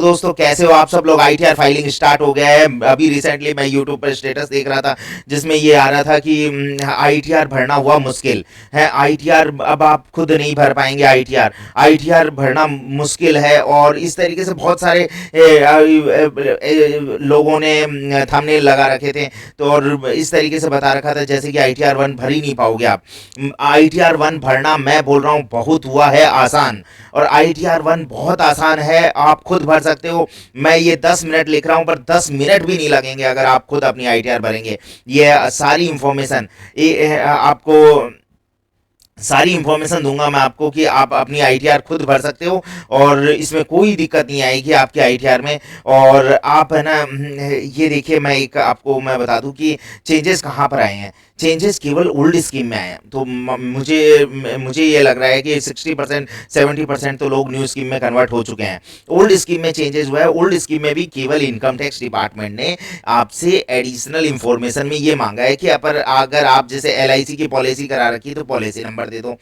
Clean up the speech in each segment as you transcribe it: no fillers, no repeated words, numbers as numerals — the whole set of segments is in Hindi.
दोस्तों कैसे हो आप सब लोग। आईटीआर फाइलिंग स्टार्ट हो गया है। अभी रिसेंटली मैं यूट्यूब पर स्टेटस देख रहा था जिसमें ये आ रहा था कि आईटीआर भरना हुआ मुश्किल है। आईटीआर अब आप खुद नहीं भर पाएंगे। आईटीआर आईटीआर भरना मुश्किल है और इस तरीके से बहुत सारे लोगों ने थंबनेल लगा रखे थे। तो और इस तरीके से बता रखा था जैसे कि आईटीआर वन भर ही नहीं पाओगे आप। आईटीआर वन भरना मैं बोल रहा हूँ बहुत हुआ है आसान। और आईटीआर वन बहुत आसान है, आप खुद भर सकते हो। मैं ये 10 मिनट लिख रहा हूं पर 10 मिनट भी नहीं लगेंगे अगर आप खुद अपनी आईटीआर भरेंगे। ये सारी इंफॉर्मेशन आपको सारी इंफॉर्मेशन दूंगा मैं आपको कि आप अपनी आईटीआर खुद भर सकते हो और इसमें कोई दिक्कत नहीं आएगी आपकी आईटीआर में। और आप है ना, ये देखिए मैं एक आपको मैं बता दूं कि चेंजेस कहाँ पर आए हैं। चेंजेस केवल ओल्ड स्कीम में आए हैं। तो मुझे ये लग रहा है कि 60% 70% तो लोग न्यू स्कीम में कन्वर्ट हो चुके हैं। ओल्ड स्कीम में चेंजेस हुआ है। ओल्ड स्कीम में भी केवल इनकम टैक्स डिपार्टमेंट ने आपसे एडिशनल इंफॉर्मेशन में ये मांगा है कि अगर आप जैसे एलआईसी की पॉलिसी करा रखी तो पॉलिसी नंबर दे दो।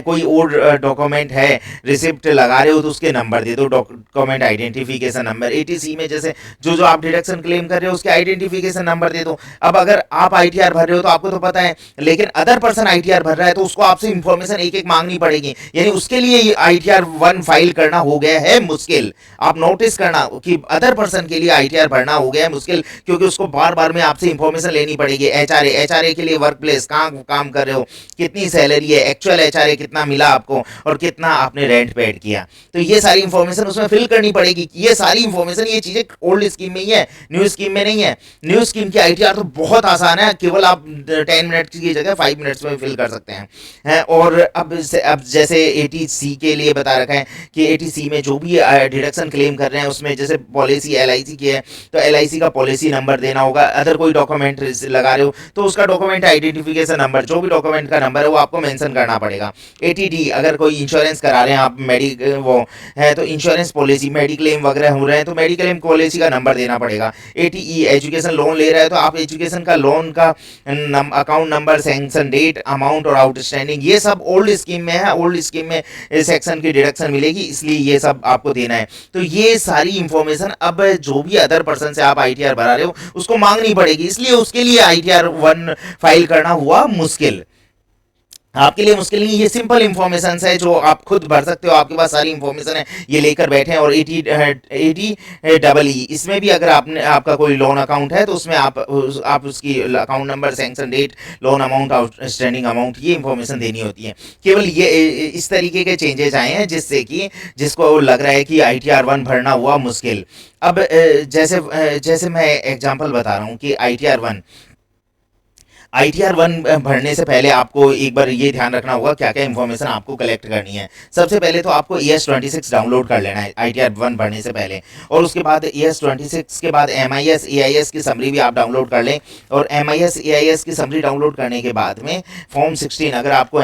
कोई और डॉक्यूमेंट है, रिसिप्ट लगा रहे हो तो उसके नंबर दे दो, डॉक्यूमेंट आइडेंटिफिकेशन नंबर। एटीसी में जैसे जो जो आप डिडक्शन क्लेम कर रहे हो उसके आइडेंटिफिकेशन नंबर दे दो। अब अगर आप आईटीआर भर रहे हो तो आपको तो पता है, लेकिन अदर पर्सन आईटीआर भर रहा है तो उसको आपसे इंफॉर्मेशन एक एक मांगनी पड़ेगी। यानी उसके लिए आईटीआर वन फाइल करना हो गया है मुश्किल। आप नोटिस करना कि अदर पर्सन के लिए आईटीआर भरना हो गया है मुश्किल, क्योंकि उसको बार बार में आपसे इंफॉर्मेशन लेनी पड़ेगी। एचआरए के लिए वर्क प्लेस कहाँ काम कर रहे हो, कितनी सैलरी है, एक्चुअल एचआरए कितना मिला आपको और कितना आपने रेंट पे ऐड किया। तो ये सारी इंफॉर्मेशन उसमें फिल करनी पड़ेगी। ये सारी इंफॉर्मेशन, ये चीजें ओल्ड स्कीम में ही है, न्यू स्कीम में नहीं है। न्यू स्कीम की आईटीआर तो बहुत आसान है, केवल आप 10 मिनट की जगह 5 मिनट्स में फिल कर सकते हैं। और अब जैसे एटीसी के लिए बता रखा है कि एटीसी में जो भी डिडक्शन क्लेम कर रहे हैं उसमें जैसे पॉलिसी एलआईसी की है तो एलआईसी का पॉलिसी नंबर देना होगा। अदर कोई डॉक्यूमेंट लगा रहे हो तो उसका डॉक्यूमेंट आइडेंटिफिकेशन नंबर, जो भी डॉक्यूमेंट का नंबर है वो आपको मेंशन करना पड़ेगा। एटीडी अगर कोई इंश्योरेंस करा रहे हैं आप, वो है तो इंश्योरेंस पॉलिसी मेडिक्लेम वगैरह हो रहे हैं तो मेडिक्लेम पॉलिसी का नंबर देना पड़ेगा। एटीई एजुकेशन लोन ले रहा है तो आप एजुकेशन का लोन का account number, sanction date, amount और आउटस्टैंडिंग, ये सब ओल्ड स्कीम में है। ओल्ड स्कीम में सेक्शन की डिडक्शन मिलेगी, इसलिए ये सब आपको देना है। तो ये सारी इंफॉर्मेशन अब जो भी अदर पर्सन से आप आईटीआर भरा रहे हो उसको मांगनी पड़ेगी, इसलिए उसके लिए आईटीआर वन फाइल करना हुआ मुश्किल। आपके लिए मुश्किल नहीं, ये सिंपल इंफॉर्मेशन है जो आप खुद भर सकते हो। आपके पास सारी इंफॉर्मेशन है, ये लेकर बैठे हैं। और एटी डबल ई इसमें भी अगर आपने आपका कोई लोन अकाउंट है तो उसमें आप उसकी account number, sanction date, loan amount, outstanding amount, ये इंफॉर्मेशन देनी होती है। केवल ये इस तरीके के चेंजेस आए हैं जिससे कि जिसको लग रहा है कि आईटीआर वन भरना हुआ मुश्किल। अब जैसे मैं एग्जांपल बता रहा हूँ कि आईटीआर वन भरने से पहले आपको एक बार ये ध्यान रखना होगा क्या क्या इंफॉर्मेशन आपको कलेक्ट करनी है। सबसे पहले तो आपको ES26 डाउनलोड कर लेना है आईटीआर वन भरने से पहले। और उसके बाद ES26 के बाद MIS EIS की समरी भी आप डाउनलोड कर लें। और MIS EIS की समरी डाउनलोड करने के बाद में फॉर्म 16, अगर आपको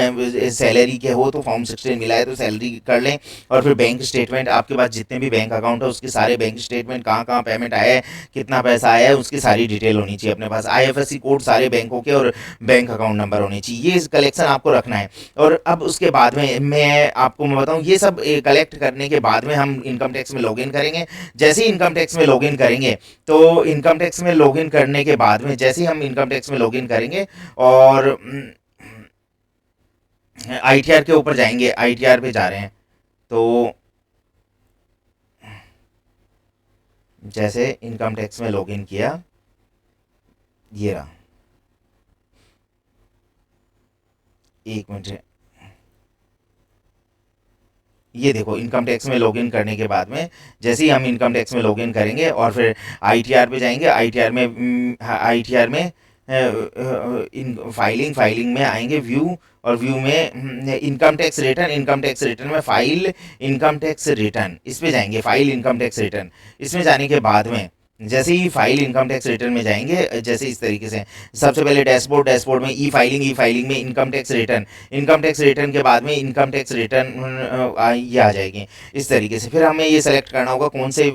सैलरी के हो तो फॉर्म 16 मिला है तो सैलरी कर लें। और फिर बैंक स्टेटमेंट, आपके पास जितने भी बैंक अकाउंट है उसके सारे बैंक स्टेटमेंट, कहाँ कहाँ पेमेंट आया है, कितना पैसा आया है, उसकी सारी डिटेल होनी चाहिए अपने पास। IFSC कोड सारे बैंकों के और बैंक अकाउंट नंबर होने चाहिए, ये कलेक्शन आपको रखना है। और अब उसके बाद में मैं बताऊं, ये सब कलेक्ट करने के बाद में हम इनकम टैक्स में लॉगिन करेंगे। जैसे ही इनकम टैक्स में लॉगिन करेंगे तो इनकम टैक्स में लॉगिन करने के बाद में जैसे ही हम इनकम टैक्स में लॉगिन करेंगे और आईटीआर के ऊपर जाएंगे, आईटीआर पे जा रहे हैं तो जैसे इनकम टैक्स में लॉगिन किया, ये रहा, एक मिनट, ये देखो इनकम टैक्स में लॉगिन करने के बाद में जैसे ही हम इनकम टैक्स में लॉगिन करेंगे और फिर आईटीआर पे जाएंगे, आईटीआर में इन फाइलिंग में आएंगे, व्यू, और व्यू में income tax return, income tax return में फाइल इनकम टैक्स रिटर्न, इस पे जाएंगे, फाइल इनकम टैक्स रिटर्न। इसमें जाने के बाद में जैसे ही फाइल इनकम टैक्स रिटर्न में जाएंगे, जैसे इस तरीके से सबसे पहले डैशबोर्ड, डैशबोर्ड में ई फाइलिंग में इनकम टैक्स रिटर्न के बाद में इनकम टैक्स रिटर्न ये आ जाएगी इस तरीके से। फिर हमें ये सेलेक्ट करना होगा कौन से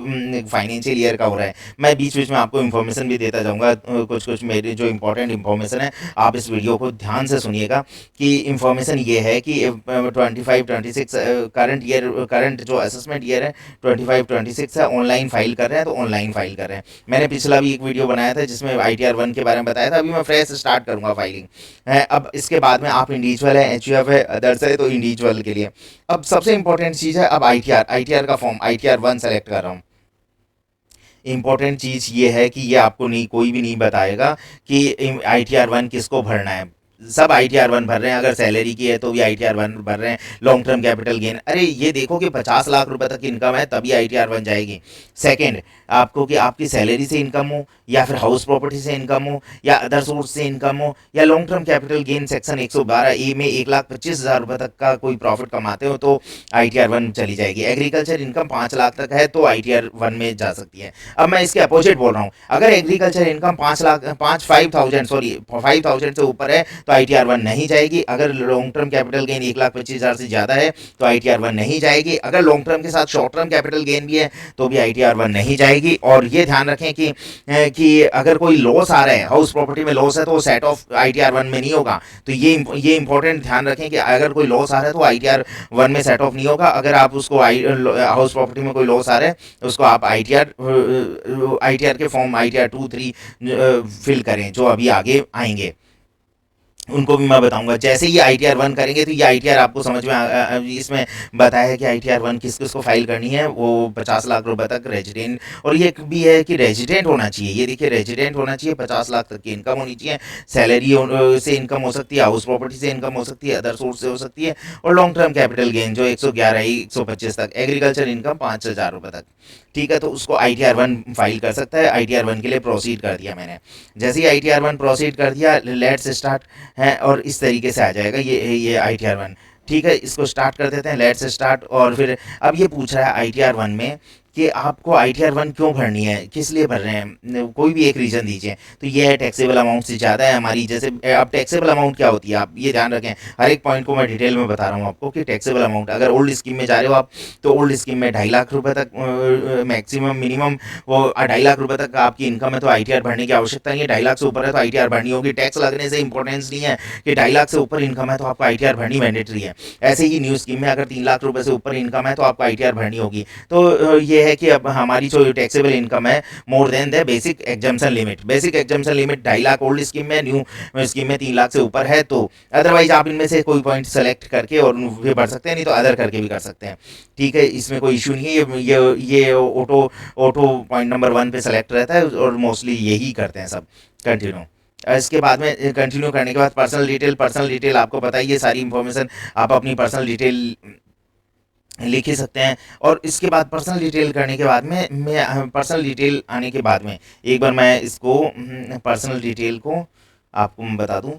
फाइनेंशियल ईयर का हो रहा है। मैं बीच बीच में आपको इन्फॉर्मेशन भी देता जाऊँगा, कुछ कुछ मेरी जो इंपॉर्टेंट इन्फॉर्मेशन है, आप इस वीडियो को ध्यान से सुनिएगा। कि इन्फॉर्मेशन ये है कि 25-26 करंट जो असेसमेंट ईयर है 25-26 है, ऑनलाइन फाइल कर रहे हैं तो ऑनलाइन फाइल कर रहे हैं। मैंने पिछला भी एक वीडियो बनाया था जिसमें ITR 1 के बारे में बताया था। अभी मैं फ्रेश स्टार्ट करूंगा फाइलिंग है। अब इसके बाद में आप इंडिविजुअल है, HUF है, अदर्स है, तो इंडिविजुअल के लिए अब सबसे इंपॉर्टेंट चीज़ है अब ITR का फॉर्म ITR 1 सेलेक्ट कर रहा हूँ। इंपॉर्टेंट चीज़ ये है कि ये आपको नहीं, कोई भी नहीं बताएगा कि ITR 1 किसको भरना है। सब ITR 1 भर रहे हैं, अगर सैलरी की है तो भी ITR 1 भर रहे हैं, लॉन्ग टर्म कैपिटल गेन, अरे ये देखो कि 50 लाख रुपए तक इनकम है तभी ITR 1 जाएगी। सेकंड, आपको कि आपकी सैलरी से इनकम हो, या फिर हाउस प्रॉपर्टी से इनकम हो, या अदर सोर्स से इनकम हो, या long term capital gain section 112A में 1,25,000 रुपये तक का कोई प्रॉफिट कमाते हो तो ITR 1 चली जाएगी। एग्रीकल्चर इनकम 5 लाख तक है तो ITR 1 में जा सकती है। अब मैं इसके अपोजिट बोल रहा हूँ, अगर एग्रीकल्चर इनकम 5,000 से ऊपर है तो ITR 1 नहीं जाएगी। अगर लॉन्ग टर्म कैपिटल गेन 1,25,000 से ज़्यादा है तो ITR 1 नहीं जाएगी। अगर लॉन्ग टर्म के साथ शॉर्ट टर्म कैपिटल गेन भी है तो भी ITR 1 नहीं जाएगी। और ये ध्यान रखें कि अगर कोई लॉस आ रहा है, हाउस प्रॉपर्टी में लॉस है, तो सेट ऑफ ITR 1 में नहीं होगा। तो ये इंपॉर्टेंट ध्यान रखें कि अगर कोई लॉस आ रहा है तो ITR 1 में सेट ऑफ नहीं होगा। अगर आप उसको हाउस प्रॉपर्टी में कोई लॉस आ रहा है तो उसको आप ITR के फॉर्म ITR 2, 3 फिल करें, जो अभी आगे आएंगे उनको भी मैं बताऊंगा। जैसे ही ITR 1 करेंगे तो ये ITR आपको समझ में इसमें बताया है कि ITR 1 किस किस को फाइल करनी है, वो 50 लाख रुपए तक रेजिडेंट, और ये भी है कि रेजिडेंट होना चाहिए। ये देखिए, रेजिडेंट होना चाहिए, 50 लाख तक की इनकम होनी चाहिए, सैलरी से इनकम हो सकती है, हाउस प्रॉपर्टी से इनकम हो सकती है, अदर सोर्स से हो सकती है, और लॉन्ग टर्म कैपिटल गेन जो 111-125 तक, एग्रीकल्चर इनकम 5,000 रुपये तक। ठीक है, तो उसको ITR 1 फाइल कर सकता है। ITR 1 के लिए प्रोसीड कर दिया मैंने। जैसे ही ITR 1 प्रोसीड कर दिया, लेट्स स्टार्ट है, और इस तरीके से आ जाएगा ये ITR 1। ठीक है, इसको स्टार्ट कर देते हैं, लेट्स स्टार्ट। और फिर अब ये पूछ रहा है ITR 1 में कि आपको ITR 1 क्यों भरनी है, किस लिए भर रहे हैं, कोई भी एक रीज़न दीजिए। तो ये है टैक्सेबल अमाउंट से ज़्यादा है हमारी। जैसे अब टैक्सेबल अमाउंट क्या होती है, आप ये ध्यान रखें, हर एक पॉइंट को मैं डिटेल में बता रहा हूँ आपको कि टैक्सेबल अमाउंट, अगर ओल्ड स्कीम में जा रहे हो आप तो ओल्ड स्कीम में 2.5 लाख रुपये तक मैक्सिमम मिनिमम, वो 2.5 लाख रुपये तक आपकी इनकम है तो ITR भरने की आवश्यकता नहीं है। 2.5 लाख से ऊपर है तो ITR भरनी होगी। टैक्स लगने से इंपॉर्टेंस नहीं है कि 2.5 लाख से ऊपर इनकम है तो आपको ITR भरनी मैंडेटरी है। ऐसे ही न्यू स्कीम में अगर 3 लाख रुपये से ऊपर इनकम है तो आपको ITR भरनी होगी। तो ये है कि अब हमारी जो टैक्सेबल इनकम है more than the basic exemption limit, 2.5 lakh old scheme में, न्यू स्कीम में 3 लाख से ऊपर है तो। अदरवाइज आप इनमें से कोई पॉइंट सेलेक्ट करके और भी भर सकते हैं, नहीं तो अदर करके भी कर सकते हैं। ठीक है, इसमें कोई इशू नहीं है। ये ऑटो पॉइंट नंबर 1 पे सेलेक्ट रहता है और मोस्टली यही करते हैं सब। कंटिन्यू, इसके बाद में कंटिन्यू करने के बाद पर्सनल डिटेल आपको पता ही है, सारी इंफॉर्मेशन आप अपनी पर्सनल डिटेल लिख ही सकते हैं। और इसके बाद पर्सनल डिटेल करने के बाद में मैं पर्सनल डिटेल आने के बाद में एक बार मैं इसको पर्सनल डिटेल को आपको मैं बता दूं।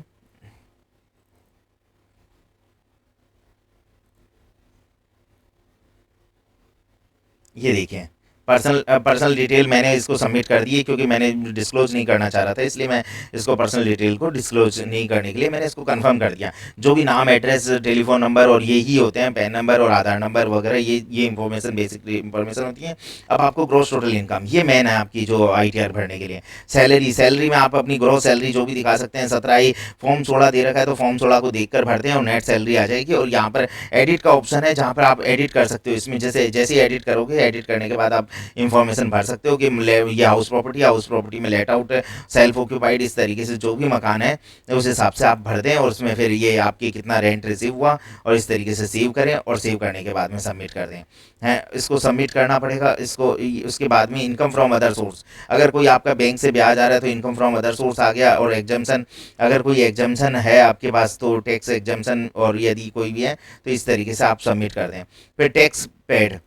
ये देखिए, पर्सनल डिटेल मैंने इसको सबमिट कर दी है, क्योंकि मैंने डिस्क्लोज नहीं करना चाह रहा था, इसलिए मैं इसको पर्सनल डिटेल को डिस्क्लोज नहीं करने के लिए मैंने इसको कंफर्म कर दिया। जो भी नाम, एड्रेस, टेलीफोन नंबर और ये ही होते हैं, पैन नंबर और आधार नंबर वगैरह, ये इंफॉर्मेशन बेसिक इंफॉर्मेशन होती है। अब आपको ग्रॉस टोटल इनकम, ये मेन है आपकी जो ITR भरने के लिए। सैलरी में आप अपनी ग्रॉस सैलरी जो भी दिखा सकते हैं। 17 फॉर्म 16 दे रखा है तो फॉर्म 16 को देख कर भरते हैं और नेट सैलरी आ जाएगी। और यहाँ पर एडिट का ऑप्शन है जहाँ पर आप एडिट कर सकते हो। इसमें जैसे ही एडिट करोगे, एडिट करने के बाद आप इंफॉर्मेशन भर सकते हो कि ये हाउस प्रॉपर्टी में लेट आउट है, सेल्फ ऑक्यूपाइड, इस तरीके से जो भी मकान है उस हिसाब से आप भर दें। और उसमें फिर ये आपकी कितना रेंट रिसीव हुआ और इस तरीके से सेव करें, और सेव करने के बाद में सबमिट कर दें। हैं, इसको सबमिट करना पड़ेगा। इसको उसके बाद में इनकम फ्रॉम अदर सोर्स, अगर कोई आपका बैंक से ब्याज आ रहा है तो इनकम फ्रॉम अदर सोर्स आ गया। और एग्जाम्सन, अगर कोई एग्जाम्सन है आपके पास तो टैक्स एग्जाम्सन, और यदि कोई भी है तो इस तरीके से आप सबमिट कर दें। फिर टैक्स पेड,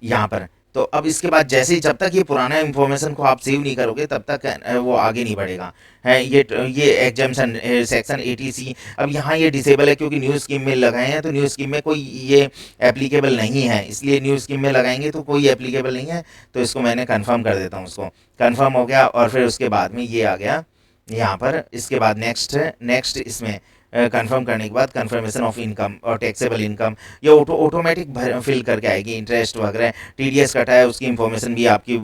यहाँ पर तो अब इसके बाद जैसे ही जब तक ये पुराना इन्फॉर्मेशन को आप सेव नहीं करोगे तब तक वो आगे नहीं बढ़ेगा। है ये एग्जाम्शन सेक्शन 80C अब यहाँ ये डिसेबल है क्योंकि न्यू स्कीम में लगाए हैं, तो न्यू स्कीम में कोई ये एप्लीकेबल नहीं है, इसलिए न्यू स्कीम में लगाएंगे तो कोई एप्लीकेबल नहीं है। तो इसको मैंने कन्फर्म कर देता हूँ, उसको कन्फर्म हो गया। और फिर उसके बाद में ये आ गया यहाँ पर। इसके बाद नेक्स्ट है, नेक्स्ट इसमें कंफर्म करने के बाद कंफर्मेशन ऑफ इनकम और टैक्सेबल इनकम ये ऑटोमेटिक फिल करके आएगी। इंटरेस्ट वगैरह टीडीएस कटा है उसकी इन्फॉर्मेशन भी आपकी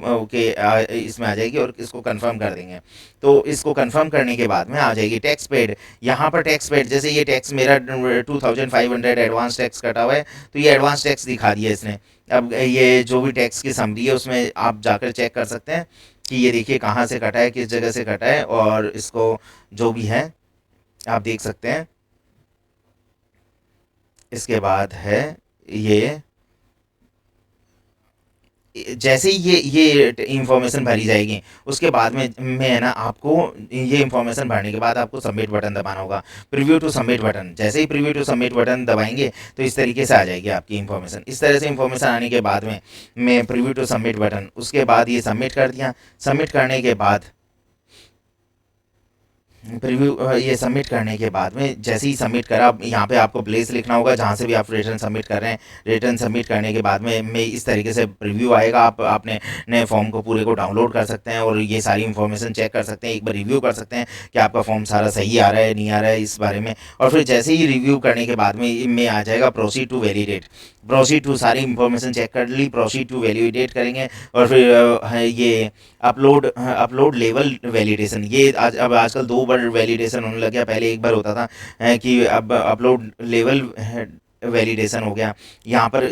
इसमें आ जाएगी और इसको कंफर्म कर देंगे। तो इसको कंफर्म करने के बाद में आ जाएगी टैक्स पेड। यहाँ पर टैक्स पेड जैसे ये टैक्स मेरा 2500 एडवांस टैक्स कटा हुआ है, तो ये एडवांस टैक्स दिखा दिया इसने। अब ये जो भी टैक्स की समरी है उसमें आप जाकर चेक कर सकते हैं कि ये देखिए कहाँ से कटा है, किस जगह से कटा है, और इसको जो भी है आप देख सकते हैं। इसके बाद है ये जैसे ही ये इंफॉर्मेशन भरी जाएगी उसके बाद में है ना, आपको ये इंफॉर्मेशन भरने के बाद आपको सबमिट बटन दबाना होगा, प्रीव्यू टू सबमिट बटन। जैसे ही प्रीव्यू टू सबमिट बटन दबाएंगे तो इस तरीके से आ जाएगी आपकी इंफॉर्मेशन। इस तरह से इंफॉर्मेशन आने के बाद में प्रीव्यू टू सबमिट बटन, उसके बाद ये सबमिट कर दिया। सबमिट करने के बाद प्रीव्यू ये सबमिट करने के बाद में जैसे ही सबमिट करा, यहाँ पे आपको प्लेस लिखना होगा जहाँ से भी आप रिटर्न सबमिट कर रहे हैं। रिटर्न सबमिट करने के बाद में इस तरीके से प्रीव्यू आएगा। आप अपने नए फॉर्म को पूरे को डाउनलोड कर सकते हैं और ये सारी इन्फॉर्मेशन चेक कर सकते हैं, एक बार रिव्यू कर सकते हैं कि आपका फॉर्म सारा सही आ रहा है नहीं आ रहा है इस बारे में। और फिर जैसे ही रिव्यू करने के बाद में आ जाएगा proceed to validate. Proceed to सारी इन्फॉर्मेशन चेक कर ली, प्रोसीड टू वैलिडेट करेंगे। और फिर ये अपलोड लेवल वैलिडेशन, ये अब आजकल 2 बार वैलिडेशन होने लग गया। पहले एक बार होता था कि अब अपलोड लेवल वैलिडेशन हो गया। यहाँ पर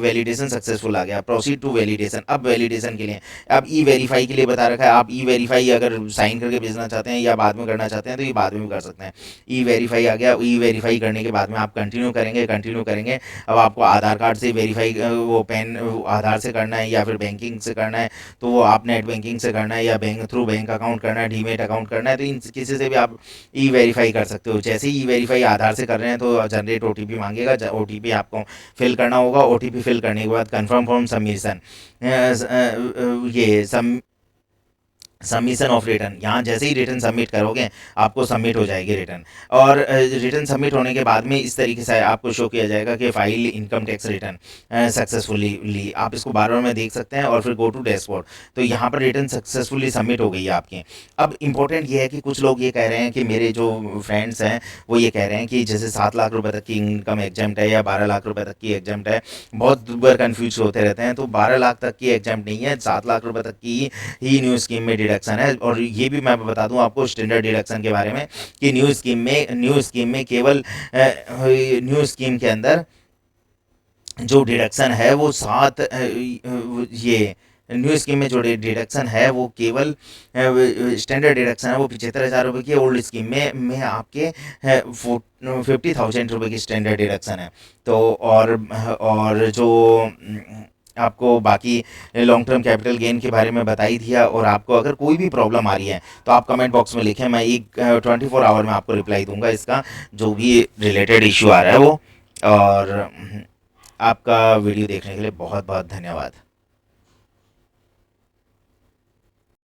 वैलिडेशन सक्सेसफुल आ गया, प्रोसीड टू वैलिडेशन। अब वैलिडेशन के लिए अब ई वेरीफाई के लिए बता रखा है। आप ई वेरीफाई अगर साइन करके भेजना चाहते हैं या बाद में करना चाहते हैं तो ये बाद में भी कर सकते हैं। ई वेरीफाई आ गया, ई वेरीफाई करने के बाद में आप कंटिन्यू करेंगे। अब आपको आधार कार्ड से वेरीफाई वो पैन आधार से करना है या फिर बैंकिंग से करना है, तो वो आप नेट बैंकिंग से करना है या थ्रू बैंक अकाउंट करना है, डीमेट अकाउंट करना है, तो इन किसी से भी आप ई वेरीफाई कर सकते हो। जैसे ही ई वेरीफाई आधार से कर रहे हैं तो जनरेट ओटीपी मांगेगा, ओटीपी आपको फिल करना होगा। ओटीपी फिल करने के बाद कंफर्म फॉर्म सबमिशन, ये सबमिशन ऑफ रिटर्न, यहाँ जैसे ही रिटर्न सबमिट करोगे आपको सबमिट हो जाएगी रिटर्न। और रिटर्न सबमिट होने के बाद में इस तरीके से आपको शो किया जाएगा कि file income tax return successfully ली। आप इसको बार बार में देख सकते हैं और फिर गो टू डैशबोर्ड, तो यहाँ पर रिटर्न सक्सेसफुली सबमिट हो गई है आपकी। अब इंपॉर्टेंट ये है कि कुछ लोग ये कह रहे हैं कि मेरे जो फ्रेंड्स हैं वो ये कह रहे हैं कि जैसे 7 लाख रुपए तक की इनकम एग्जाम्प्ट है या 12 लाख रुपए तक की एग्जाम्प्ट है, बहुत बार कन्फ्यूज होते रहते हैं। तो 12 लाख तक की एग्जाम्प्ट नहीं है, 7 लाख रुपए तक की ही न्यू स्कीम में डिडक्शन है। और ये भी मैं बता दूं आपको स्टैंडर्ड डिडक्शन के बारे में कि न्यू स्कीम में केवल न्यू स्कीम के अंदर जो डिडक्शन है वो ये न्यू स्कीम में जो डिडक्शन है वो केवल स्टैंडर डिडक्शन है वो 75,000 रुपये की। ओल्ड स्कीम में आपके 50,000 रुपये की स्टैंडर्ड डिडक्शन है। तो और जो आपको बाकी लॉन्ग टर्म कैपिटल गेन के बारे में बताई दिया। और आपको अगर कोई भी प्रॉब्लम आ रही है तो आप कमेंट बॉक्स में लिखें, मैं 24 आवर में आपको रिप्लाई दूंगा इसका जो भी रिलेटेड इशू आ रहा है वो। और आपका वीडियो देखने के लिए बहुत बहुत धन्यवाद।